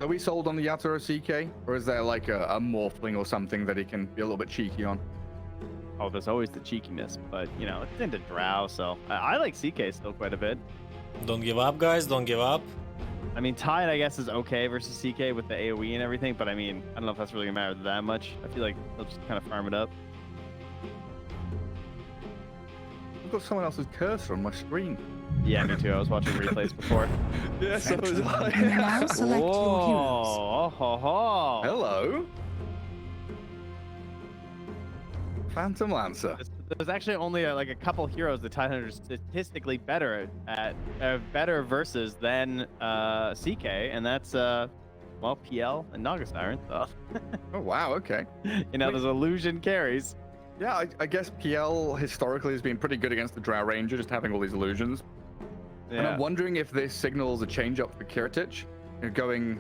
Are we sold on the Yatoro CK? Or is there like a morphling or something that he can be a little bit cheeky on? Oh, there's always the cheekiness, but you know, it's into Drow, so I like CK still quite a bit. Don't give up, guys. Don't give up. I mean, Tide, I guess, is okay versus CK with the AoE and everything, but I mean, I don't know if that's really gonna matter that much. I feel like they'll just kind of farm it up. I've got someone else's cursor on my screen. Yeah, me too. I was watching replays before. Yes, so was I. Now select your heroes. Oh, ho, ho. Hello. Phantom Lancer. There's actually only like a couple heroes the Tidehunter is statistically better at better versus than CK, and that's well, PL and Naga Siren. So. Oh wow, okay. You know, there's illusion carries. Yeah, I guess PL historically has been pretty good against the Drow Ranger, just having all these illusions. Yeah. And I'm wondering if this signals a change up for Kiritich, going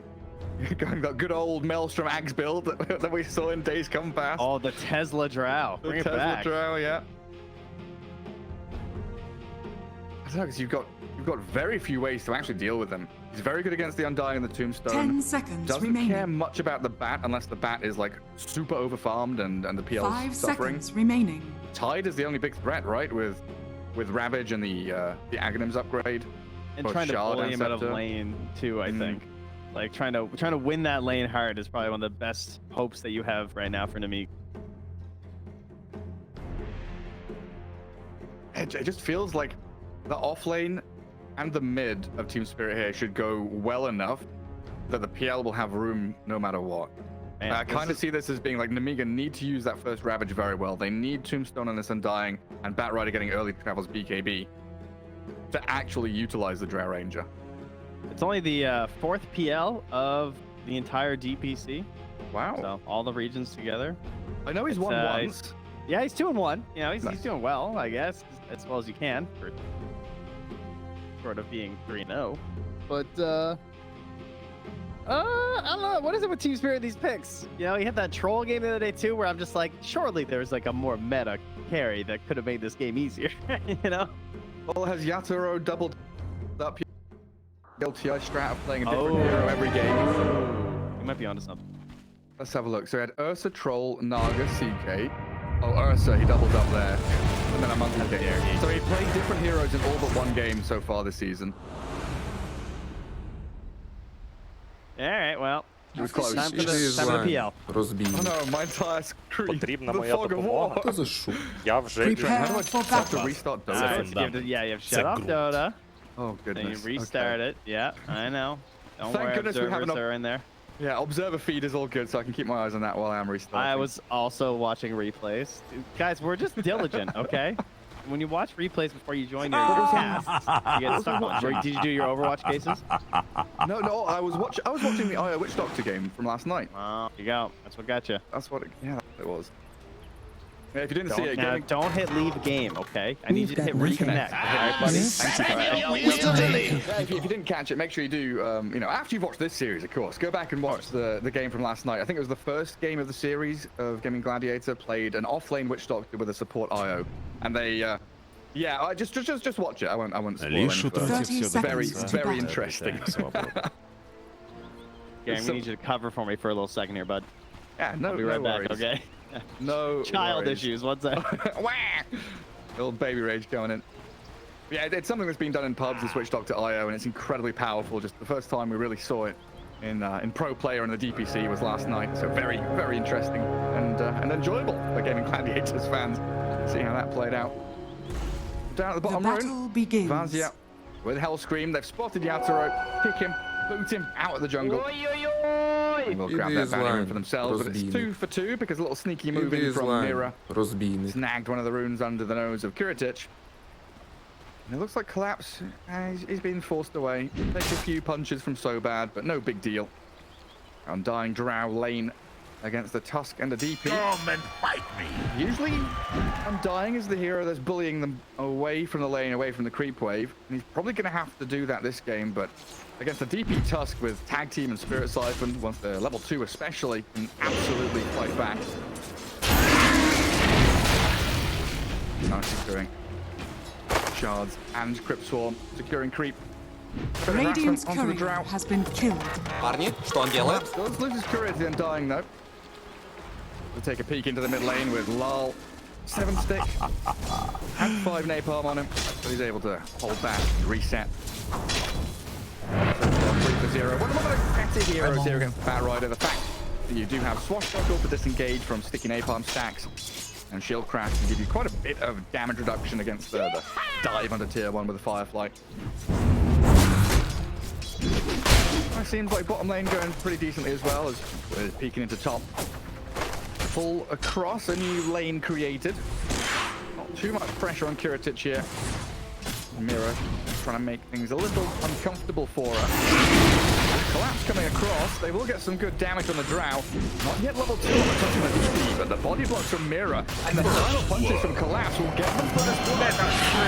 that good old Maelstrom Axe build that we saw in days come past. Oh, the Tesla Drow. Bring it back. Drow, yeah. I don't know, because you've got very few ways to actually deal with them. He's very good against the Undying and the Tombstone. 10 seconds Doesn't remaining. care much about the Bat unless the Bat is like super overfarmed and the PL's 5 suffering. seconds remaining. Tide is the only big threat, right? With Ravage and the Aghanims upgrade. And Both trying to Shard bully and him out of Scepter. lane too, I think. Like trying to win that lane hard is probably one of the best hopes that you have right now for Nemiga. It just feels like the off lane and the mid of Team Spirit here should go well enough that the PL will have room no matter what. Man, I kind of see this as being like Nemiga need to use that first Ravage very well. They need Tombstone on this Undying and Batrider getting early travels BKB to actually utilize the Drow Ranger. It's only the fourth PL of the entire DPC. Wow. So all the regions together. I know he's It's, won once. Yeah, he's 2-1. You know, he's Nice. doing well, I guess, as well as you can for sort of being 3-0. But I don't know. What is it with Team Spirit these picks? You know, he had that troll game the other day too, where I'm just like, surely there's like a more meta carry that could have made this game easier. You know? Well, has Yatoro doubled up LTI strat of playing a different hero every game? You might be onto something. Let's have a look. So he had Ursa, Troll, Naga, CK. Oh, Ursa, he doubled up there. And then a monkey game. So he played different heroes in all but one game so far this season. All right, well, It was close. time for the PL. Розбійник. Oh no, my entire screen. Потрібна The моя fog of допомога. war. Що за шум? Я вже Prepare How do I for have to battle. restart All Dota? right, Fun so you have to, yeah, you have to shut off Dota. Oh Then goodness. you restart it. Yeah, I know. Don't Thank worry, goodness we have observers enough- are in there. Yeah, observer feed is all good, so I can keep my eyes on that while I am restarting. I was also watching replays. Guys, we're just diligent, okay? When you watch replays before you join your cast, you get stuck on. Did you do your Overwatch cases? No, I was watching the IO Witch Doctor game from last night. There you go. That's what got you. That's what it was. Yeah, if you didn't see it, Now, gaming... don't hit leave game, okay? I need you to hit reconnect. All right, buddy? Yeah, if you didn't catch it, make sure you do, you know, after you've watched this series, of course, go back and watch the game from last night. I think it was the first game of the series of Gaming Gladiator, played an off-lane Witch Doctor with a support IO. And they, yeah, just watch it. I won't spoil Лишу anything. 30 It's very, seconds to very battle. interesting. Gary, we So- need you to cover for me for a little second here, bud. Yeah, no, I'll be right no back, worries. okay? No Child worries. issues, what's that? Wah! Little baby rage going in. Yeah, it's something that's been done in pubs, the Switch Doctor IO, and it's incredibly powerful. Just the first time we really saw it in Pro Player and the DPC was last night. So very, very interesting and enjoyable for Gaming Gladiators fans. See how that played out. Down at the The bottom battle room, begins. Vazia with Hellscream. They've spotted Yatoro, kick him, boot him out of the jungle. And we'll grab It that is banner in line. for themselves, but it's Rozbijmy. 2 for 2 because a little sneaky It moving is from line. Mira Розбійник. snagged one of the runes under the nose of Kiritich. And it looks like Collapse, he's been forced away. Takes a few punches from So Bad, but no big deal. Undying Drow lane against the Tusk and the DP. Come and fight me. Usually, Undying is the hero that's bullying them away from the lane, away from the creep wave. And he's probably going to have to do that this game, but against the DP Tusk with Tag Team and Spirit Siphon, once they're level 2 especially, can absolutely fight back. Now securing Shards and Crypt Swarm, securing creep. Radiant's onto the courier drought. has been killed. Парни, что он делает? Does lose his courier to the Undying though. We'll take a peek into the mid lane with Lal. 7 stick and 5 napalm on him, so he's able to hold back and reset. 3-0. One of the effective heroes here against Bat Rider. The fact that you do have Swashbuckle to disengage from sticky napalm stacks, and Shield Crash can give you quite a bit of damage reduction against the dive under tier 1 with the Firefly. It seems like bottom lane going pretty decently as well, as we're peeking into top. Pull across, a new lane created. Not too much pressure on Kiritich here. Mira trying to make things a little uncomfortable for her. Collapse coming across. They will get some good damage on the Drow. Not yet level 2 on the touch of the DP, but the body blocks from Mira and the final punches from Collapse will get them first blood.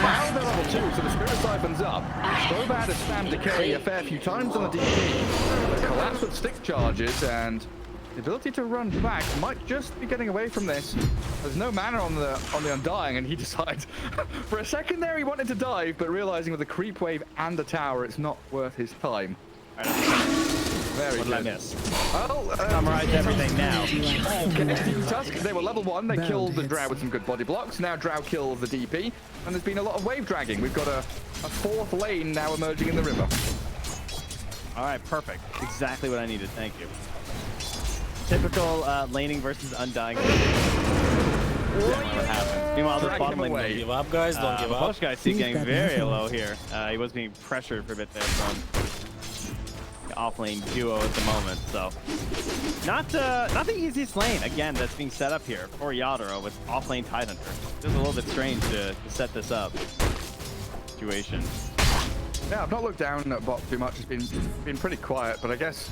Now they're level 2, so the Spirit siphons up. So bad as spam decay a fair few times on the DP. The Collapse with stick charges and the ability to run back might just be getting away from this. There's no mana on the Undying, and he decides for a second there he wanted to dive, but realizing with the creep wave and the tower, it's not worth his time. Very What good. did I miss? Well, Summarize everything now. Okay, Tusk, they were level 1. They killed the Drow with some good body blocks. Now Drow kills the DP, and there's been a lot of wave dragging. We've got a 4th lane now emerging in the river. All right, perfect. Exactly what I needed. Thank you. Typical laning versus Undying. What happened? Meanwhile, this Drag bottom him lane. away. Don't give up, guys, don't give The up. push guy seemed getting very low here. He was being pressured for a bit there from the off-lane duo at the moment. So, not the easiest lane again that's being set up here for Yadro with off-lane Tidehunter. It was a little bit strange to set this up situation. Yeah, I've not looked down at bot too much. It's been pretty quiet, but I guess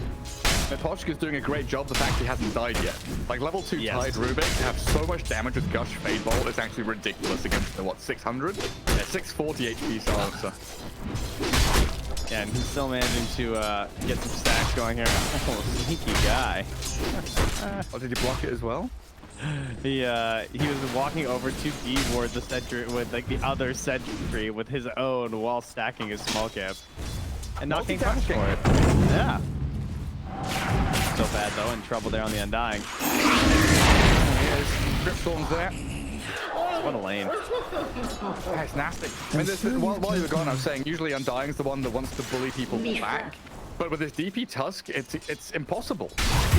Pochka's doing a great job. The fact he hasn't died yet. Like level 2 Yes. Tide Rubik have so much damage with Gush Fade Bolt. It's actually ridiculous against the what 600? Yeah, 640 HP silencer. Yeah, and he's still managing to get some stacks going here. Oh, sneaky guy. Oh, did he block it as well? He was walking over to D-ward the sentry with like the other sentry with his own while stacking his small cap. And not getting punished for it. Yeah. So bad though, in trouble there on the Undying. Grip Storm's there. What a lane. Yeah, it's nasty. I mean, while you were gone, I was saying usually Undying's the one that wants to bully people back. But with this DP Tusk, it's impossible.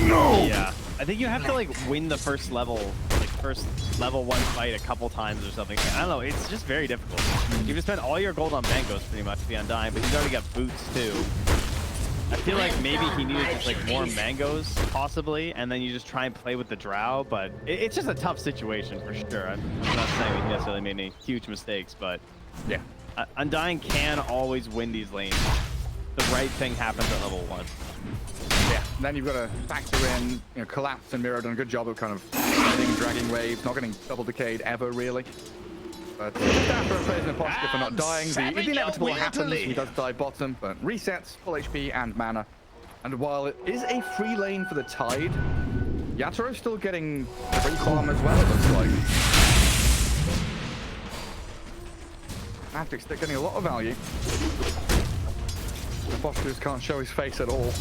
No! Yeah. I think you have to like win the first level 1 fight a couple times or something. I don't know, it's just very difficult. You just spend all your gold on Mangos pretty much to be Undying, but he's already got boots too. I feel like maybe he needed just like more Mangos possibly, and then you just try and play with the Drow, but it's just a tough situation for sure. I'm not saying he necessarily made any huge mistakes, but Yeah. Undying can always win these lanes. The right thing happens at level 1. Yeah, and then you've got to factor in, Collapse and Mira done a good job of kind of fighting, dragging waves, not getting double decayed ever, really. But just after praising Pochka for not dying, the inevitable happens. He does die bottom, but resets, full HP and mana. And while it is a free lane for the Tide, Yataro's still getting free farm as well, it looks like. Magic's still getting a lot of value. The Pochka can't show his face at all.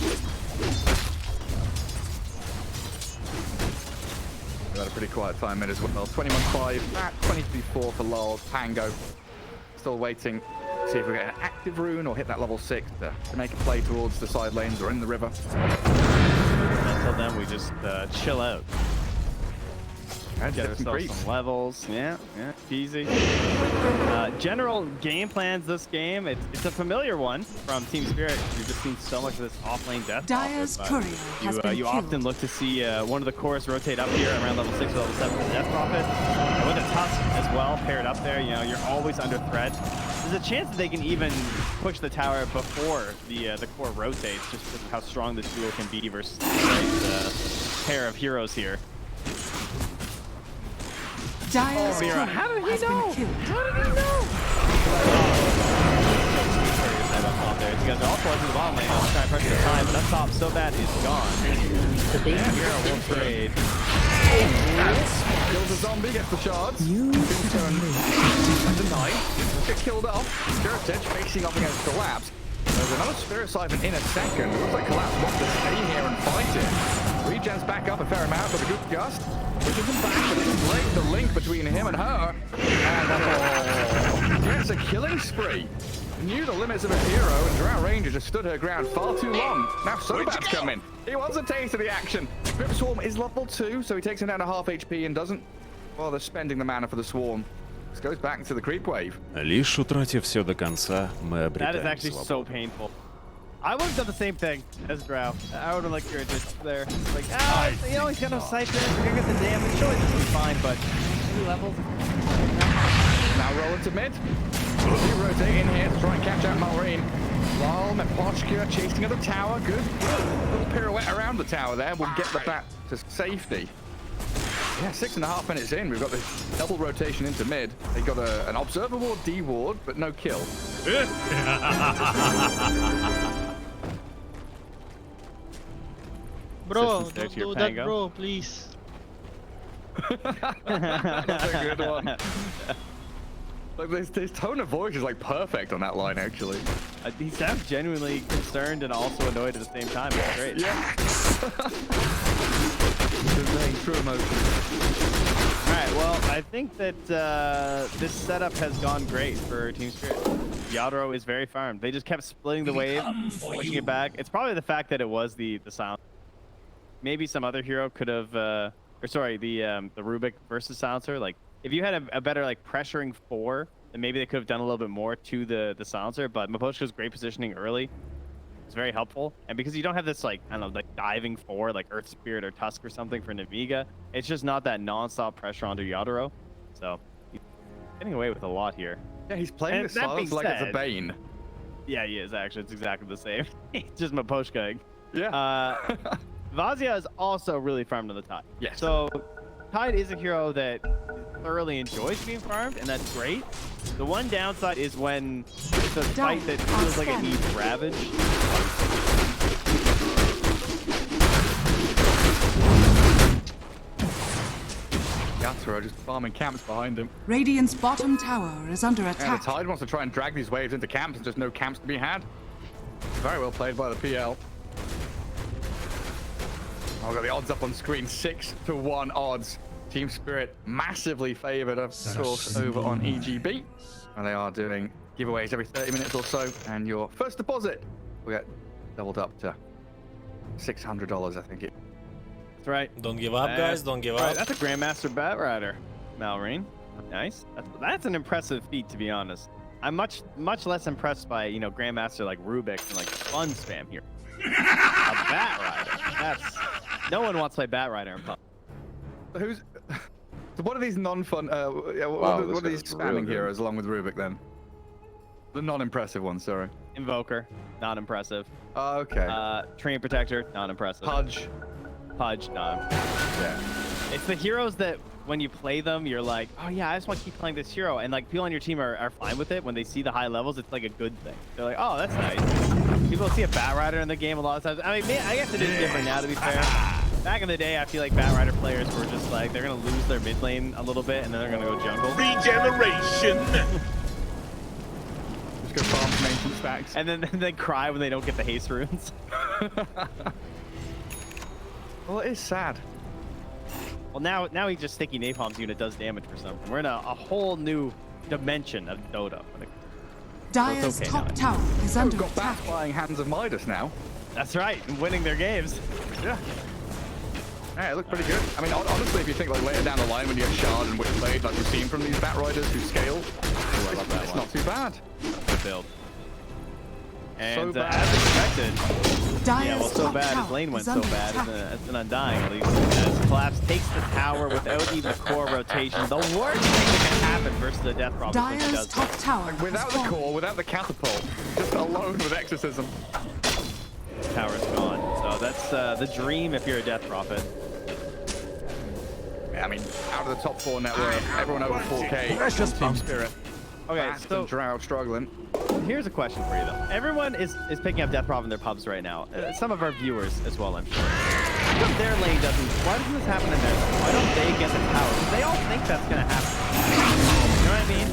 We had a pretty quiet time mid as well. 21-5, at 23-4 for Lal. Pango still waiting to see if we get an active rune or hit that level 6 to make a play towards the side lanes or in the river. Until then, we just chill out. And Get get some ourselves creeps. some levels. Yeah, easy. General game plans this game. It's a familiar one from Team Spirit. You've just seen so much of this off-lane death. Dire's courier has been You killed. often look to see one of the chorus rotate up here around level 6 or level 7 for the Death Prophet. And with a Tusk as well paired up there, you're always under threat. There's a chance that they can even push the tower before the core rotates, just because of how strong this duo can be versus the right pair of heroes here. Dire's Mira, courier how did he has know? been killed. How did he know? There. You guys are all towards the bottom lane. I'll try and pressure the time, but up top so bad is gone. Yeah, Mira will trade. Kills a zombie, gets the shards. Tombstone denied. Get killed off. Kiritich facing off against Collapse. There's another Spirit Siphon in a second. Looks like Collapse wants to stay here and fight it. Regen's back up a fair amount with a good gust. Which isn't back, but it's break the link between him and her. And gets a killing spree. Knew the limits of his hero, and Drow Ranger just stood her ground far too long. Now Sobat's come in. He wants a taste of the action. Grip Swarm is level 2, so he takes him down to half HP and doesn't bother spending the mana for the Swarm. This goes back into the creep wave. Лишь утратив все до конца, мы That is обретаем actually свободу. so painful. I would have done the same thing as Drow. I would have liked your ditch there. Like, ah, you know, he's got no sight there. We're gonna get the damage. Sure, it's gonna be fine, but 2 levels. Now rolling to mid. He rotate in here to try and catch out Malrine. While Mepochka chasing at the tower. Good. Little pirouette around the tower there. We'll get the bat to safety. Yeah, 6.5 minutes in. We've got this double rotation into mid. They got an observer ward, D ward, but no kill. Bro, Assistance there don't to your do that, Pango. bro, please. That's a good one. Like this tone of voice is like perfect on that line, actually. He sounds genuinely concerned and also annoyed at the same time. It's great. Yeah. Conveying true emotion. All right, well, I think that this setup has gone great for Team Spirit. Yadro is very farmed. They just kept splitting the wave, pushing it back. It's probably the fact that it was the sound. Maybe some other hero could have, or sorry, the Rubik versus Silencer. Like, if you had a better like pressuring 4, then maybe they could have done a little bit more to the Silencer. But Mipochka's great positioning early. It's very helpful, and because you don't have this like, I don't know, like diving 4 like Earth Spirit or Tusk or something for Nemiga, it's just not that non-stop pressure onto Yadro. So he's getting away with a lot here. Yeah, he's playing And this that silence being like it's a said- bane. Yeah, he is actually. It's exactly the same. He's just Mipochka. Yeah. Vazia is also really farmed on the Tide. Yes. So Tide is a hero that thoroughly enjoys being farmed, and that's great. The one downside is when it's a fight that feels like it needs Ravage. Yatoro just farming camps behind him. Radiant's bottom tower is under Yeah, the attack. Tide wants to try and drag these waves into camps, and just no camps to be had. Very well played by the PL. I've got the odds up on screen, 6-1 odds. Team Spirit massively favored, of course, over on EGB. And they are doing giveaways every 30 minutes or so. And your first deposit will get doubled up to $600, I think it. That's right. Don't give up, guys. Don't give up. That's a Grandmaster Bat Rider, Malrine. Nice. That's an impressive feat, to be honest. I'm much less impressed by, you know, Grandmaster like Rubik and like fun spam here. A Bat Rider. That's no one wants to play Bat Rider in pub. Who's... So what are these non-fun... what are these spamming heroes along with Rubik then? The non-impressive ones, sorry. Invoker, not impressive. Okay. Train Protector, not impressive. Pudge. Pudge, not. Yeah. It's the heroes that when you play them, you're like, oh yeah, I just want to keep playing this hero. And like people on your team are fine with it. When they see the high levels, it's like a good thing. They're like, oh, that's nice. People see a Bat Rider in the game a lot of times. I mean, I guess it is different now, to be fair. Back in the day, I feel like Bat Rider players were just like, they're going to lose their mid lane a little bit, and then they're going to go jungle. Regeneration! Just go farm some ancient stacks. And then they cry when they don't get the haste runes. Well, it is sad. Well, now he just sticky napalm's unit does damage for something. We're in a whole new dimension of Dota. Dire's okay top now. tower is under We've got attack. Bat flying Hands of Midas now. That's right, and winning their games. Yeah. Yeah, it looked pretty good. I mean, honestly, if you think like later down the line when you have Shard and Witchblade, like we've seen from these Bat Riders who scale, it's not too bad. Good build. And bad. as expected, Dire's yeah, well, so top bad his tower lane went is so under bad. attack. It's an Undying, at least. As Collapse takes the tower without even a core rotation. The worst thing that can happen versus the Death Prophet when he Dire's does top that. tower Without is the falling. core, without the catapult, just alone with Exorcism. Tower's gone. So that's the dream if you're a Death Prophet. Yeah, I mean, out of the top 4 network, everyone over 4K. Precious Team Spirit. Okay, Fast so and Drow struggling. here's a question for you, though. Everyone is picking up Death Prophet in their pubs right now. Some of our viewers as well, I'm sure. How come their lane doesn't... Why doesn't this happen in their lane? Why don't they get the tower? They all think that's going to happen. You know what I mean?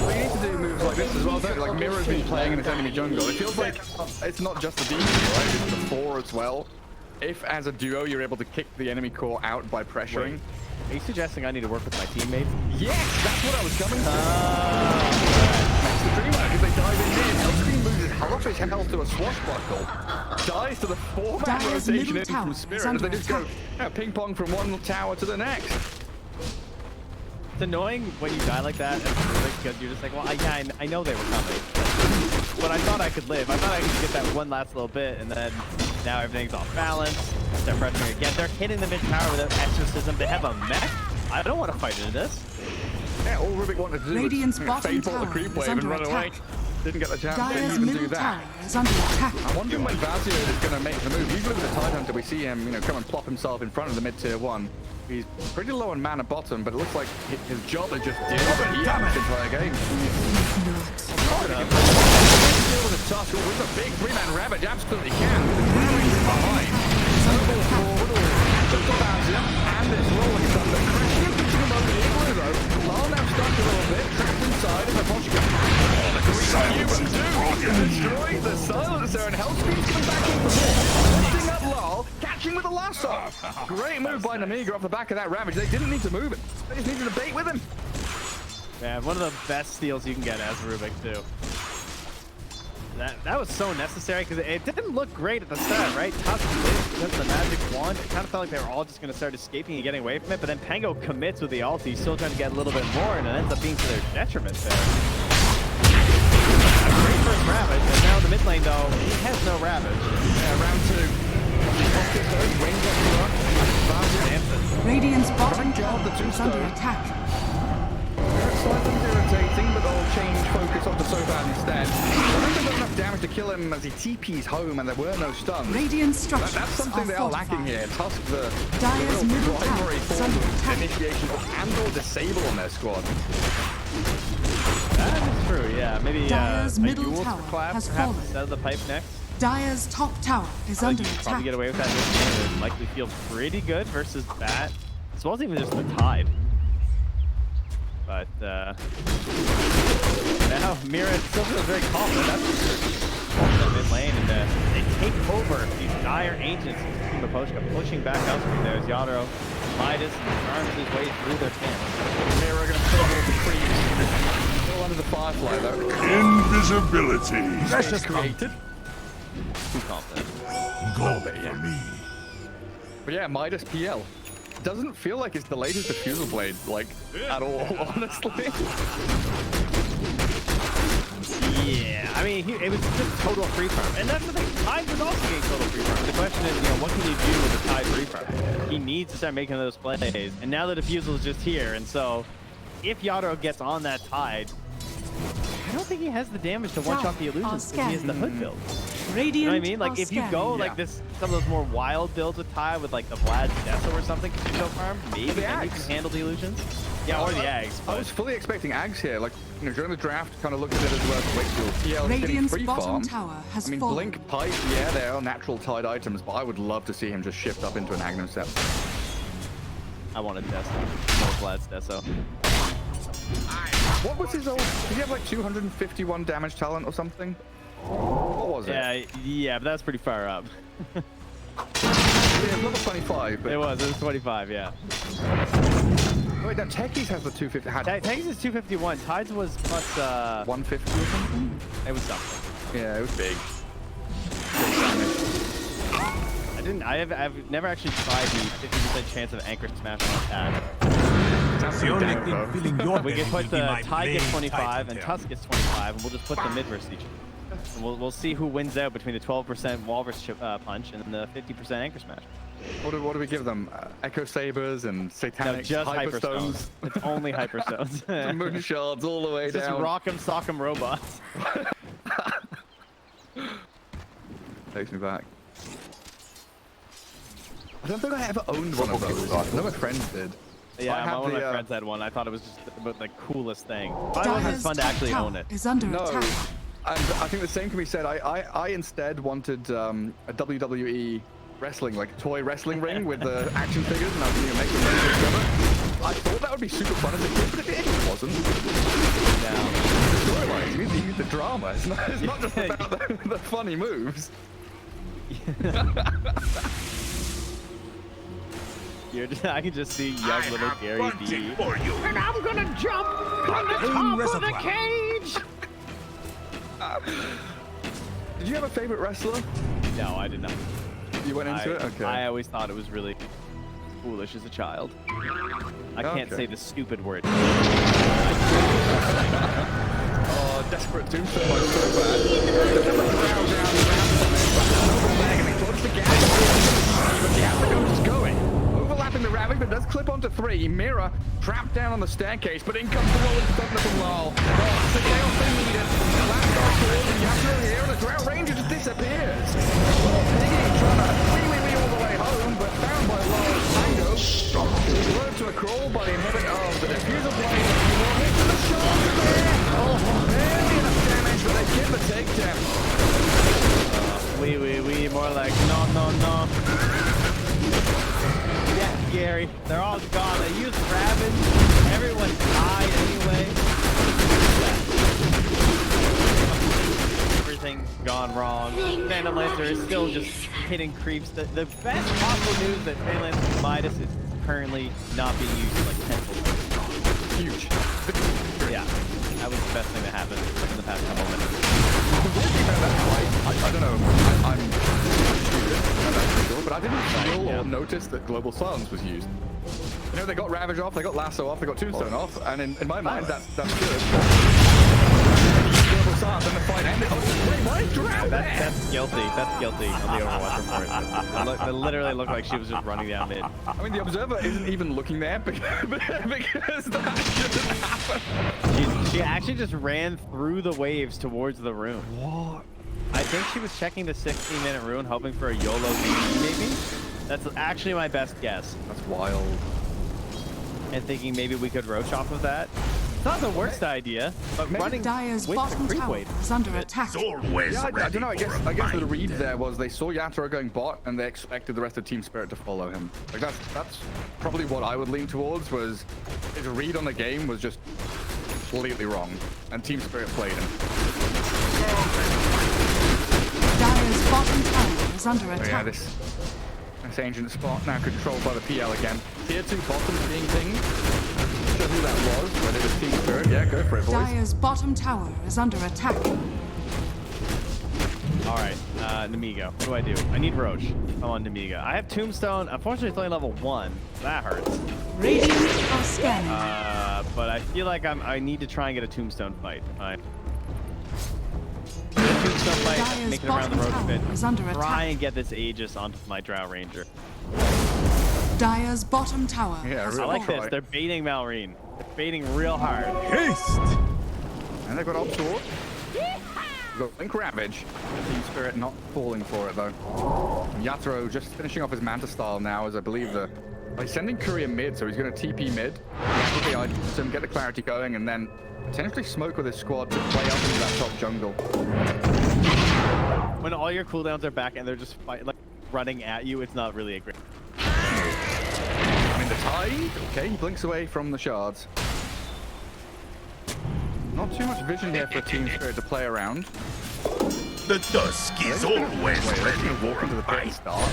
Well, you need to do moves like this as well, don't you? Like Mira's been playing in this enemy jungle. It feels like it's not just the DP, right? It's the 4 as well. If, as a duo, you're able to kick the enemy core out by pressuring. Wait, are you suggesting I need to work with my teammates? Yes, that's what I was coming to. Makes the dream work. If they dive in, Hellscream loses half his health to a swashbuckle. Dies to the 4-man Dyer's rotation middle in tower from is Spirit. And under they just go attack. ping pong from one tower to the next. It's annoying when you die like that because you're just like, well, I know they were coming. But I thought I could live. I thought I could get that one last little bit, and then now everything's off balance. They're pressuring again. They're hitting the mid tower with an exorcism. They have a mech. I don't want to fight into this. Yeah, all Rubik wanted to do Radiant's was bottom fade ball the tower creep is wave and under run away. attack. Didn't get the chance to Dyer's even do middle tower that. is under attack. I'm wondering when Vazio is going to make the move. Usually with the Tidehunter, we see him, come and plop himself in front of the mid-tier 1. He's pretty low on mana bottom, but it looks like his job is just deal with it. He has the entire game. Deal with the Tusk with a big 3-man Ravage, absolutely can. Behind. Snowball forward, just a Vazio, and it's rolling thunder. Crashing and pitching him over the igloo, though. Lyle now stuck a little bit, trapped inside, and the Poshka. Oh, the green human do! Destroying the silencer, and Hellscream's coming back in for more. Lifting up Lyle, catching with a lasso. Great move by Nemiga off the back of that Ravage. They didn't need to move it. They just needed to bait with him. Man, one of the best steals you can get as Rubik, too. That was so necessary because it didn't look great at the start, right? Tusk lived because of the magic wand. It kind of felt like they were all just going to start escaping and getting away from it, but then Pango commits with the ulti. He's still trying to get a little bit more, and it ends up being to their detriment there. Great first Ravage, and now in the mid lane, though, he has no Ravage. Yeah, round 2. Radiant's bottom job, the tower is two-stone. under attack. Slightly irritating, but they'll change focus onto Soban instead. I think they've got enough damage to kill him as he TP's home, and there were no stuns. Radiant structures That's something are they are fortified. lacking here. Tusk, the Dyer's real middle tower primary is form under of attack. initiation and/or disable on their squad. That is true, yeah. Maybe Dyer's a middle Eul tower clap, has perhaps, fallen. instead of the pipe next. Dyer's top tower is I under think you could attack. probably get away with that this game. It would likely feel pretty good versus that. This wasn't even just the Tide. But now Mira still feels very confident. That's for sure. Mid lane, and they take over these dire ancients. Team of Poshka pushing back out. There's Yadro, Midas, and arms his way through their camp. Mira going to struggle with the creeps. Still under the Firefly though. Invisibility. That's just created. Too confident. Go for me. But yeah, Midas PL. Doesn't feel like it's the latest Diffusal Blade, like, at all, honestly. Yeah, I mean, it was just total free farm. And that's the thing, Tide was also getting total free farm. The question is, what can you do with the Tide free farm? He needs to start making those plays. And now the Diffusal is just here, and so if Yadro gets on that Tide, I don't think he has the damage to one-shot the illusions because he has the hood build. Radiant You know what I mean? Like, if you go like this, some of those more wild builds with Tide with like the Vlad's Deso or something, because you go farm, maybe then you can handle the illusions. Yeah, or the Ags. I was fully expecting Ags here. Like, during the draft, kind of looked at it as well. Wakefield, PL getting Radiant's free bottom farm. tower has I mean, fallen. Blink, Pipe, yeah, they are natural Tide items, but I would love to see him just shift up into an Agnum Set. I wanted Deso. No Vlad's Deso. What was his old? Did he have like 251 damage talent or something? What was it? Yeah, but that's pretty far up. Yeah, level 25. But... It was 25, yeah. Oh, wait, no, Techies has the 250. Tanks is 251. Tides was plus 150 or something? it was something. Yeah, it was big. I've never actually tried the 50% chance of anchor smash on attack. That's The only damn, thing bro. filling your We can belly put will be the my Tide gets blade 25 and titan. Tusk gets 25, and we'll just put the mid versus each other. And we'll see who wins out between the 12% Walrus punch and the 50% anchor smash. What do we give them? Echo Sabers and No, Satanic just Hyperstones? Hyperstones. It's only Hyperstones. The moon shards all the way Just down. rock'em sock'em robots. Takes me back. I don't think I ever owned one of those. I know my friends did. Yeah, I have one of the, my friends had one. I thought it was just the coolest thing. I wasn't Dyer's fun to top actually tower own it. is under No, attack. and I think the same can be said. I instead wanted a WWE wrestling, like toy wrestling ring with the action figures, and I was going to make them together. I thought that would be super fun as a kid, but it wasn't. No. The storyline, you need the drama. It's not just about the funny moves. I can just see young little Gary D. For you. And I'm gonna jump on the top of the cage! Did you have a favorite wrestler? No, I did not. You went into it? Okay. I always thought it was really foolish as a child. I can't say the stupid word. Oh, desperate tombstone was so bad. And he towards the gap. But the African is going. Overlapping the Ravage, but does clip onto 3. Mira trapped down on the staircase, but in comes the rolling thunder from Lal. Oh, it's the chaos they needed. The last guy towards the Yasuo here, and the Drow Ranger just disappears. Piggy trying to wee all the way home, but found by Lal's Tango. Slowed to a crawl by the inhibit of the diffuser blade. Hit to the shoulder there. Oh, barely enough damage, but they get the takedown. Wee, more like no. Yeah, Gary, they're all gone. They used Ravage. Everyone died anyway. Everything's gone wrong. Phantom Lancer is still just hitting creeps. The best possible news that Phantom Lancer Midas is currently not being used in like 10 minutes. Huge. Yeah, that was the best thing that happened in the past couple minutes. I don't know. I'm stupid, but I didn't feel or notice that Global Silence was used. You know, they got Ravage off, they got Lasso off, they got Tombstone off, and in my mind, that's good. Global Silence and the fight ended. Oh, wait, why Drow there? That's guilty. That's guilty on the Overwatch report. It literally looked like she was just running down mid. I mean, the Observer isn't even looking there because that shouldn't happen. She actually just ran through the waves towards the room. What? I think she was checking the 60-minute rune, hoping for a YOLO DP maybe. That's actually my best guess. That's wild. And thinking maybe we could roach off of that. It's not the worst idea, but running Dire's with the bottom creep tower wave. is under attack. It's always Yeah, I ready don't know. I for guess the my read death. there was they saw Yatoro going bot and they expected the rest of Team Spirit to follow him. Like that's probably what I would lean towards. Was his read on the game was just completely wrong, and Team Spirit played him. Dire's bottom tower is under So yeah, attack. this ancient spot now controlled by the PL again. Tier 2 bottoms being pinged. Not sure who that was, but it was Team Spirit. Yeah, go for it, boys. Dire's bottom tower is under attack. All right, Nemiga, what do I do? I need Roach. I'm on Nemiga. I have Tombstone. Unfortunately, it's only level 1. That hurts. Radiant are scanning. But I feel like I need to try and get a Tombstone fight. Fine. Tombstone fight, Dire's make it around the bottom road a bit. tower is under Try attack. and get this Aegis onto my Drow Ranger. Dire's bottom tower Yeah, has really I like try. this. They're baiting Malrine. They're baiting real hard. Haste! And they've got Ob Sword. We've got Link Ravage. Team Spirit not falling for it, though. Yatoro just finishing off his Manta style now, as I believe he's sending Courier mid, so he's going to TP mid. Quickly items him, get the clarity going, and then potentially smoke with his squad to play up into that top jungle. When all your cooldowns are back and they're just running at you, it's not really a great. I mean, the tide. Okay, he blinks away from the shards. Not too much vision here for Team Spirit to play around. The dusk is always Wait, they're ready going to walk for into the pit and fight. start.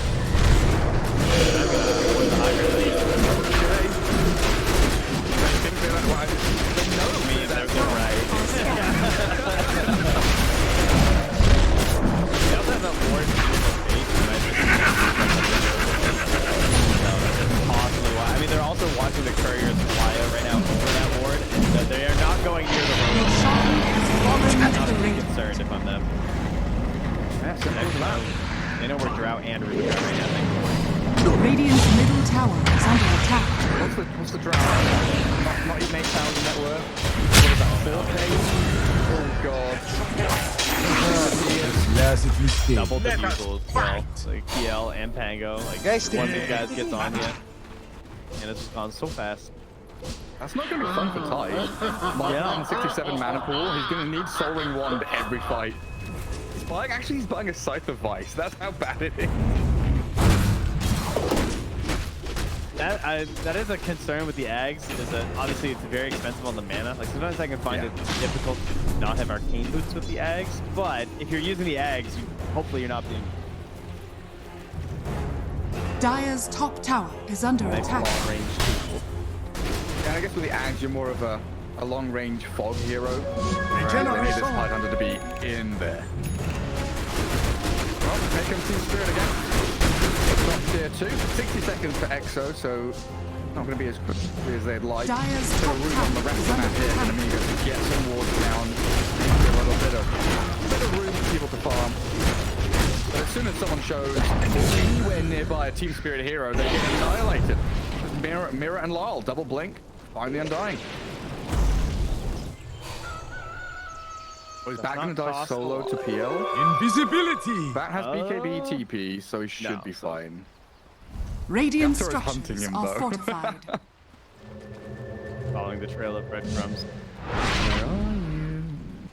I mean, they're also watching the couriers fly out right now over that ward, and they are not going near the Your road. shaman has fallen I'm into not the really ring. concerned if I'm them. Yeah, simple as that. They know where Drow and Ruben are right now. Radiant's middle tower is under attack. What's the draft? Not even 8,000 net worth. What is that? 4K? Oh god. Double the people as well. Like PL and Pango. Like one of these guys gets on you. And it's gone so fast. That's not going to be fun for Ty. 167 mana pool. He's going to need Soul Ring Wand every fight. He's buying a Scythe of Vice. That's how bad it is. that is a concern with the Ags. Is that obviously it's very expensive on the mana. Like sometimes I can find it difficult to not have arcane boots with the Ags. But if you're using the Ags, hopefully you're not being Dire's top tower is under nice attack. long range tool. Yeah, and I guess with the Ags, you're more of a long-range fog hero. Whereas they need this Tide Hunter to be in there. Well, here comes Team Spirit again. Top tier 2. 60 seconds for Exo, so not going to be as quickly as they'd like. Dire's Bit top of room tower on the rest is of the under map here for attack. Nemiga to get some wards down. A little bit of room for people to farm. But as soon as someone shows anywhere nearby a Team Spirit hero, they get annihilated. Mirror and Lyle, double blink, find the Undying. Oh, he's back going to die solo to PL. Invisibility. That has BKB TP, so he should be fine. Radiant Raptor is hunting structures him, are though. fortified. Following the trail of breadcrumbs.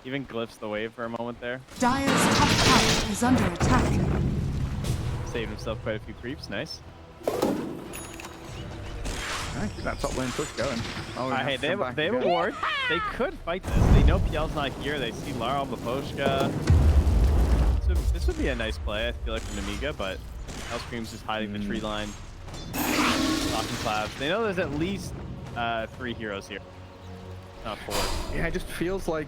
Even glyphs the wave for a moment there. Dire's top tower is under attack. Saved himself quite a few creeps. Nice. Keep that top lane push going. Oh, Hey, they have a ward. They could fight this. They know PL's not here. They see Lara Maposhka. This would be a nice play, I feel like, from Nemiga, but Hellscream's just hiding the tree line. Talking clouds. They know there's at least 3 heroes here. Not 4. Yeah, it just feels like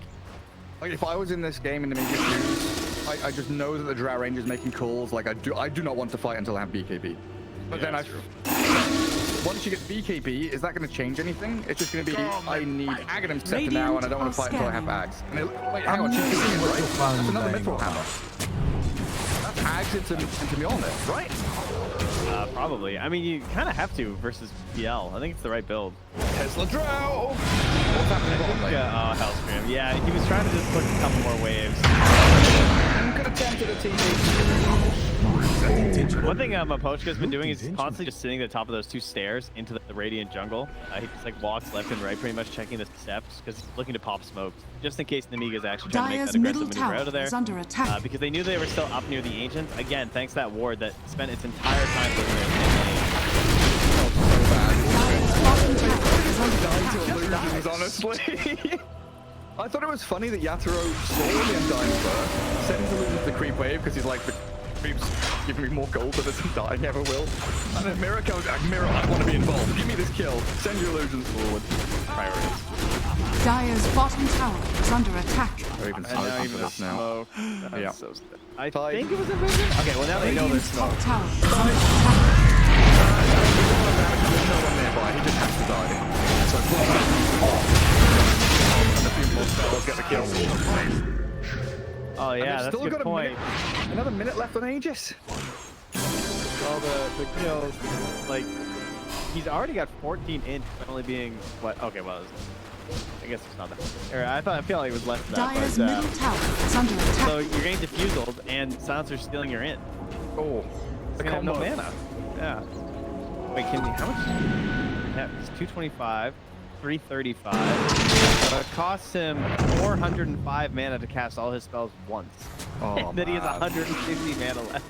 if I was in this game in Nemiga's shoes, I just know that the Drow Range is making calls. Like I do not want to fight until I have BKB. But then once you get BKB, is that going to change anything? It's just going to be, I need Aghanim Scepter now, and I don't want to fight until I have Ags. And wait, hang on, that's another Mithril Hammer. That's Ags into Mjolnir, right? Probably. I mean, you kind of have to versus PL. I think it's the right build. Tesla Drow! What's happening bottom lane? Hellscream. Yeah, he was trying to just push a couple more waves. Could have tempted a TP. One thing Mapochka's been doing is he's constantly just sitting at the top of those 2 stairs into the Radiant jungle. He just like walks left and right, pretty much checking the steps because he's looking to pop smokes, just in case Nemiga's actually trying to make Dire's that middle aggressive maneuver tower out of there. is under attack. Because they knew they were still up near the Ancients. Again, thanks to that ward that spent its entire time looking at Dire's bottom tower is under attack. Honestly. I thought it was funny that Yatoro saw the Undying first, sent Illusion to the creep wave because he's like, the creep's giving me more gold than this Undying ever will. And then Mirror comes back, Mirror, I want to be involved. Give me this kill. Send your illusions forward. Priorities. Dire's bottom tower is under attack. Or even And now smoke even for a this now. smoke. That's Yeah. so sick. I Tide. think it was a vision. Okay, well now they know there's Radiant's smoke. top tower is under attack. There's no one nearby. He just has to die. So it's one off. And the few more spells get the kill. Oh yeah, that's a good point. Another minute left on Aegis. All the kills, like he's already got 14 inch, only being what? Okay, well, I guess it's not that. I feel like it was less than that. Dire's But, middle tower is under attack. so you're getting diffused and Silencer's stealing your int. Oh, He's gonna have no mana. Yeah. Wait, can you? How much? Yeah, it's 225, 335. It costs him 405 mana to cast all his spells once. Oh, and then he has man. 150 mana left.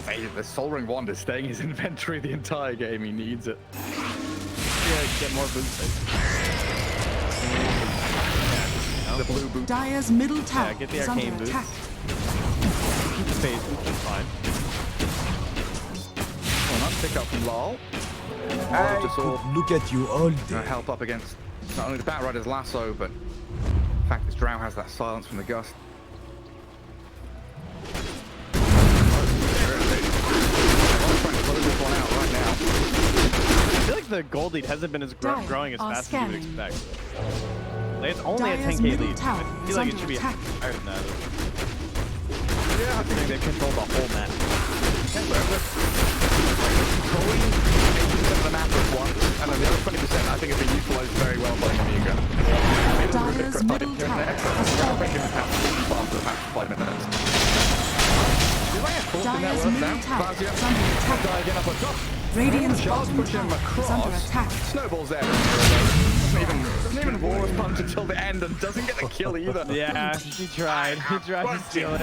Hey, the Soul Ring Wand is staying in his inventory the entire game. He needs it. Yeah, get more boosted. The blue boot. Dire's middle tower get the is arcane under boots. attack. Keep the phase boost, that's fine. Well, nice pick up from Lal. Just all Look at you all gonna help up against not only the Bat Rider's lasso, but the fact this Drow has that silence from the gust. Trying to close this one out right now. I feel like the gold lead hasn't been as Dire growing as are fast as you would scanning. expect. Like, it's only a Dire's 10k middle lead. tower I is feel like it under should be attack. higher than that. Yeah, I I think think they control the whole map. controlling 80% of the map at once, and then the other 20% I think has been utilized very well by Nemiga. Dire's middle tower has fallen. Dire's middle tower is under attack. Radiant's bottom Push him tower is under across. attack. Snowball's there. Doesn't even war punch until the end and doesn't get the kill either. Yeah, he tried. He tried to steal it.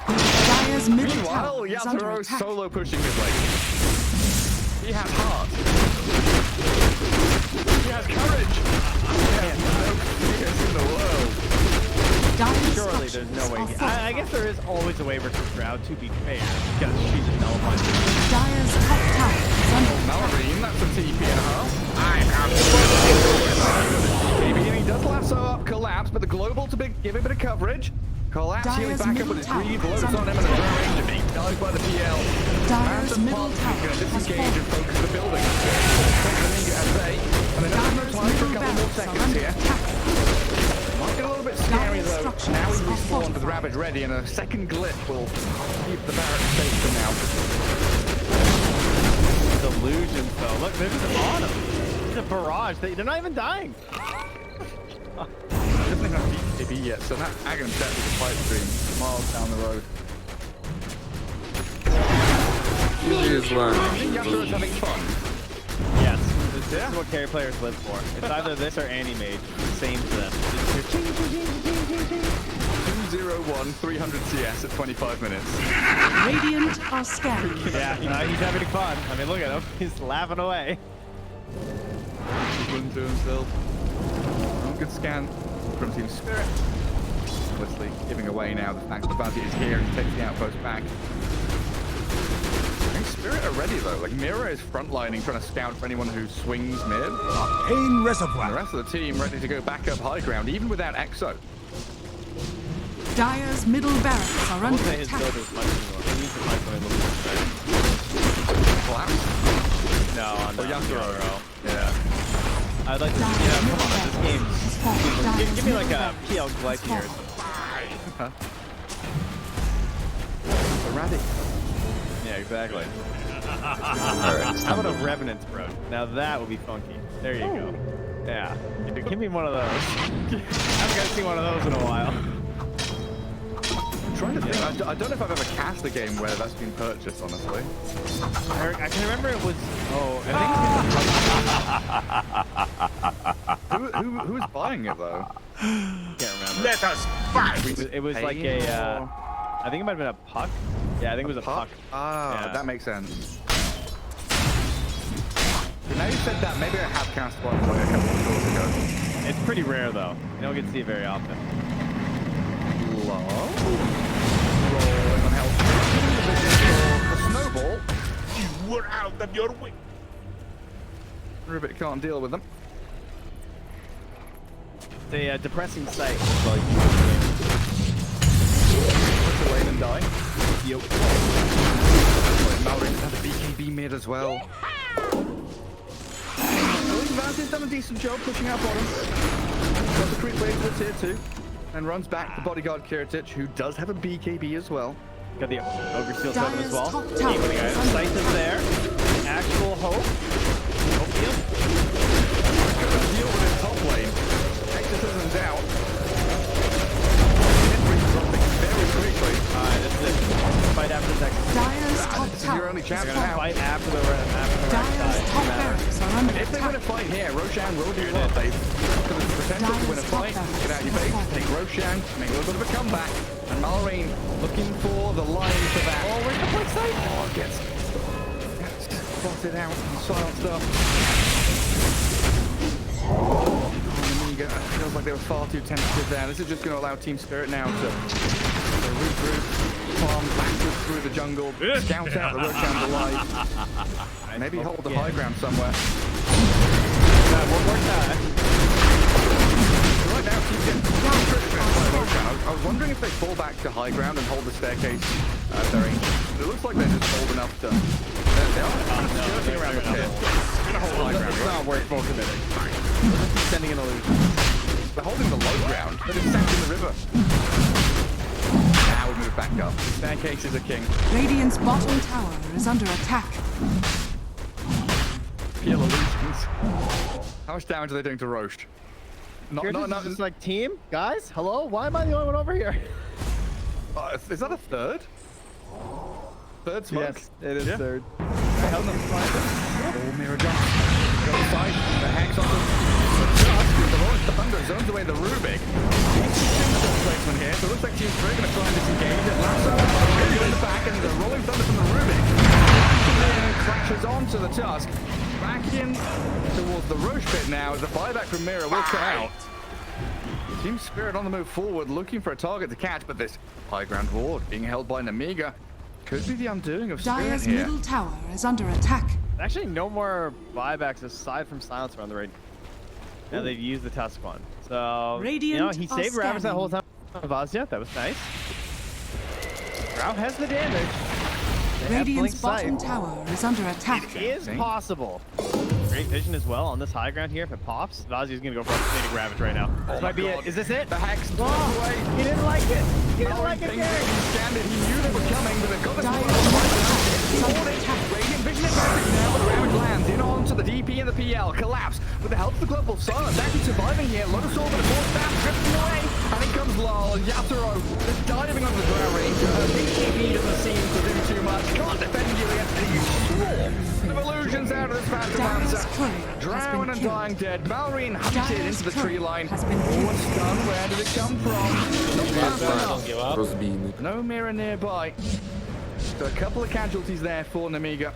Dire's middle Meanwhile, tower is under Yatoro attack. solo pushing his leg. He has heart. He has courage. He has no fears in the world. Dire Surely there's no way. I guess there is always a way versus Shroud, to be fair, because she's just nullified. Dire's top tower is under attack. Malorine, that's a TP and a half. Maybe he does lasso up Collapse, but the global to give a bit of coverage. Collapse healing back up with his greed, loads on him and a range of being died by the PL. Dire's middle tower Going to has disengage and fallen. focus the building. Nemiga at bay, and then there's no time for a couple more seconds here. Might get a little bit scary though. Now he's respawned with Ravage ready, and a second glitch will keep the barracks safe for now. Delusions though. Look, they're just on him. It's a barrage. They're not even dying. Doesn't have DPC yet, so that Aghanim set with the fight stream miles down the road. I think Yasuo's having fun. Yes. This is what carry players live for. It's either this or Anti-Mage. It's the same to them. 201, 300 CS at 25 minutes. Radiant are scanning. Yeah, he's having fun. I mean, look at him. He's laughing away. He's to himself. Oh, good scan from Team Spirit. Obviously giving away now the fact that Vazzy is here and takes the outpost back. I think Spirit are ready though. Like Mira is frontlining, trying to scout for anyone who swings mid. Arcane The Reservoir. rest of the team ready to go back up high ground, even without Exo. Dire's middle barracks are I under won't say his attack. build is much anymore. He needs to find something a little bit Collapse. better. No, on Yasuo. Yeah. I'd like to, come on, this game. Give me like a PL Glyce here. Erratic. Yeah, exactly. How about a Revenant's Brooch? Now that would be funky. There you go. Yeah. Give me one of those. I haven't seen one of those in a while. I'm trying to think. I don't know if I've ever cast a game where that's been purchased, honestly. I can remember it was. Oh, I think Who was buying it though? I can't remember. Let us fight. It was like Pain a. or- I think it might have been a puck. Yeah, I think it was a puck. Ah, Yeah. that makes sense. Now you said that, maybe I have cast one like a couple of shows ago. It's pretty rare though. You don't get to see it very often. Low. Rolling on health. The snowball. You were out of your way. Rubik can't deal with them. The depressing sight. Push away and die. Yep. Mallory has a BKB mid as well. Vazzy's done a decent job pushing out bottom. Got the creep wave to tier 2. And runs back the bodyguard Kiritich, who does have a BKB as well. Got the Ogre Steel Totem as well. Dire's top tower Keeping is it. under Sight is there. Actual hope. Hope field. Deal with his top lane. Exorcism's out. Very quickly. Alright, this is it. Fight after this exit. Dire's top This is your tower only is chance They're gonna now. fight after the right Dire's side. top barracks are under If they win a attack. fight here, Roshan will do well. They've got the potential to win a fight. Get out your base, take Roshan, make a little bit of a comeback. And Malorine looking for the line for that. Oh, where's the point site? Oh, gets spotted out and silenced up. Nemiga feels like they were far too tentative there. This is just going to allow Team Spirit now to regroup, farm backwards through the jungle, scout out the Roshan's alive. Maybe hold the high ground somewhere. One more time. Right now, Team Spirit is critically on by Roshan. I was wondering if they fall back to high ground and hold the staircase at their range. It looks like they're just old enough to... They are skirting around the pit. They're going to hold high ground. It's not worth full committing. Sending an illusion. They're holding the low ground. They're just sat in the river. Now we move back up. The staircase is a king. Radiant's bottom tower is under attack. Peel illusions. How much damage are they doing to Roche? Not, It's like, team? Guys? Hello? Why am I the only one over here? is that a third? Third smoke? Yes, it is Yeah. third. Help them find them. Oh, mirror jump. Go inside. The Hex on them. The launch the Thunder zones away the Rubik. Placement here. So it looks like Team Spirit going to try and disengage it. Lasso really in the back and the Rolling Thunder from the Rubik. Crashes on. onto the Tusk. Back in towards the Roche pit now as the buyback from Mira will come out. Team Spirit on the move forward, looking for a target to catch, but this high ground ward being held by Nemiga could be the undoing of Spirit Dire's here. middle tower is under attack. Actually, no more buybacks aside from Silencer on the raid. Now they've used the Tusk one. So, Radiant he are saved Ravage that whole time scanning. with Vazia. That was nice. Drow has the damage. They have blink Radiant's bottom sight. tower is under attack. It is possible. Great vision as well on this high ground here. If it pops, Vazia's gonna go for a Ravage right now. This might be it. Is this it? The Hex blows Oh, away. he didn't like it. He didn't like it He there. scanned it. He knew they were coming, but they've got this Dire one. Radiant vision advantage now, but the Ravage lands in onto the DP and the PL. Collapse with the help of the Global Silence. Actually surviving here. Lotus Orb and a force staff drifting away. And in comes Lol. Yatoro just diving on the Drow Ranger. Her BCP doesn't seem to do too much. Can't defend you against the swarm of illusions out of this Phantom Dire's Lancer. courier has Drow been and killed. dying dead. Malrine hunted Dire's into the tree courier line. has been Oh, what's killed. done? Where did it come from? Not fast enough. Don't give up. Розбійник. No mirror nearby. So a couple of casualties there for Nemiga.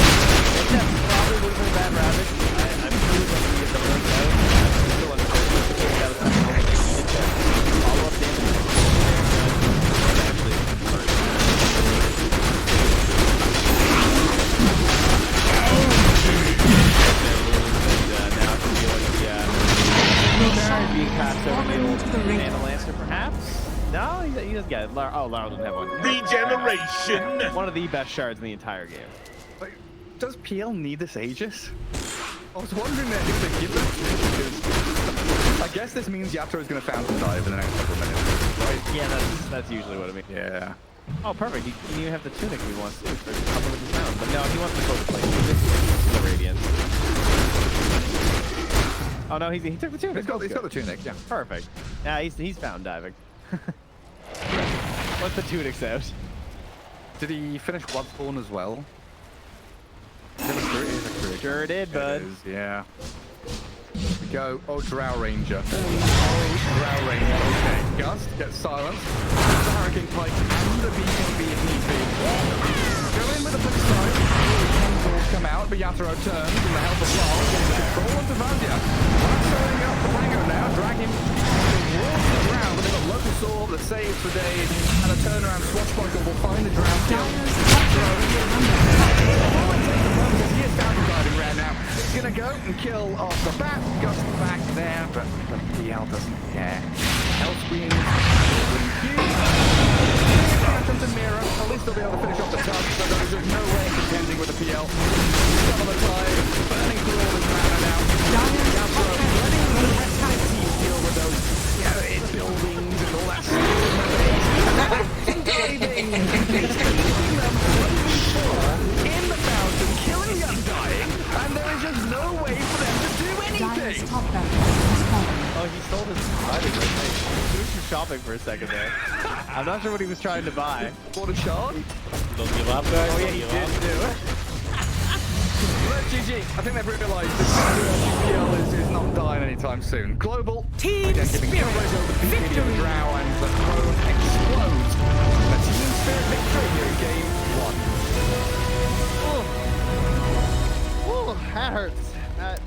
Probably would have been a bad Ravage. I'm sure we're going to get the blink out. I'm still uncertain. That was kind of follow-up damage. Being passed over the Nano Lancer, perhaps? No, he doesn't get it. Oh, Laurel doesn't have one. Regeneration. One of the best shards in the entire game. Like, does PL need this Aegis? I was wondering that if they give it because I guess this means Yato is going to fountain dive in the next couple of minutes, right? Yeah, that's usually what I mean. Yeah. Oh, perfect. He can even have the tunic if he wants to for a couple of his rounds. But no, he wants to focus plate. The Radiance. Oh no, he took the tunic. He's got the tunic, yeah. Perfect. Yeah, he's found diving. Once the tunic's out. Did he finish Bloodthorn as well? Is it a crit? It is a crit. Sure did, bud. It is, yeah. Here we go. Oh, Drow Ranger. Oh, Drow Ranger. Okay. Gust gets silenced. The Hurricane Pike and the BKB if need be. Go in with the flip side. Chemicals come out, but Yatoro turns with the help of Lars. Getting control onto Vazia. Lassoing up the Rango now, dragging towards the ground, but they've got Lotus Orb that saves for days, and a turnaround swashbuckle will find the Drow kill. He is boundary diving right now. He's gonna go and kill off the bat. Gust back there, but the PL doesn't care. Hell screams. Comes to Mira. At least they'll be able to finish off the task, but there is just no way of contending with the PL. Some of the tide, burning through all his mana now. Yatoro letting the rest of the team deal with those buildings and all that stuff. Diving. In the fountain, killing the undying, and there is just no way for them to do Dire's anything. top barracks has fallen. Oh, he sold his diving right there. He was just shopping for a second there. I'm not sure what he was trying to buy. What a shot. Don't give up, guys. Oh yeah, Don't he give did up. do. But GG. I think they've realised this GPL is not dying anytime soon. Global. Team Again, giving Spirit. coverage over the BKB of the Drow, and the throne explodes. A Team Spirit victory here in game 1. Oh, that hurts. That